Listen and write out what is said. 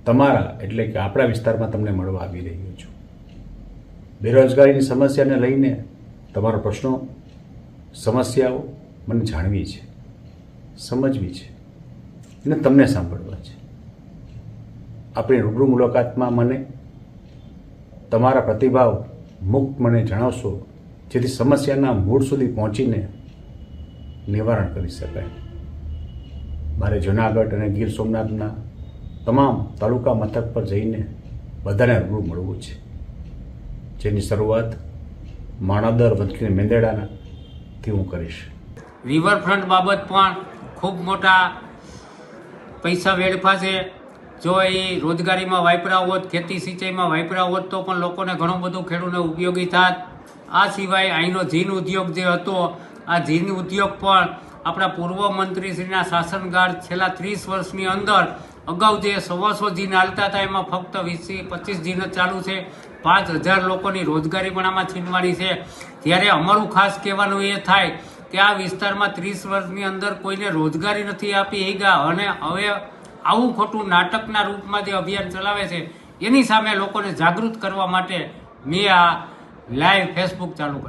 તમારા એટલે કે આપણા વિસ્તારમાં તમને મળવા આવી રહ્યો છું. બેરોજગારીની સમસ્યાને લઈને તમારા પ્રશ્નો સમસ્યાઓ મને જાણવી છે, સમજવી છે અને તમને સાંભળવા છે. આપણી રૂબરૂ મુલાકાતમાં મને તમારા પ્રતિભાવ મુક્ત મને જણાવશો, જેથી સમસ્યાના મૂળ સુધી પહોંચીને નિવારણ કરી શકાય. મારે જૂનાગઢ અને ગીર સોમનાથના તમામ તાલુકા મથક પર જઈને બધાને રૂબરૂ મળવું છે, જેની શરૂઆત માણાવદર વંથલી મેંદેડાથી હું કરીશ. રિવરફ્રન્ટ બાબત પણ ખૂબ મોટા પૈસા વેડફા છે. જો એ રોજગારીમાં વાપરા હોત, ખેતી સિંચાઈમાં વાપરા હોત તો પણ લોકોને ઘણું બધું ખેડૂતને ઉપયોગી થાત. આ સિવાય અહીંનો જીન ઉદ્યોગ જે હતો, આ જીન ઉદ્યોગ પણ આપણા પૂર્વ મંત્રીશ્રીના શાસનકાળ છેલ્લા 30 વર્ષની અંદર અગાઉ જે 100 જીન હાલતા હતા એમાં ફક્ત 20-25 જીન જ ચાલુ છે. 5000 લોકોની રોજગારી પણ આમાં છીનવાની છે. ત્યારે અમારું ખાસ કહેવાનું એ થાય કે આ વિસ્તારમાં 30 વર્ષની અંદર કોઈને રોજગારી નથી આપી ગયા અને હવે આવું ખોટું નાટકના રૂપમાં જે અભિયાન ચલાવે છે એની સામે લોકોને જાગૃત કરવા માટે મેં આ લાઈવ ફેસબુક ચાલુ કર્યું.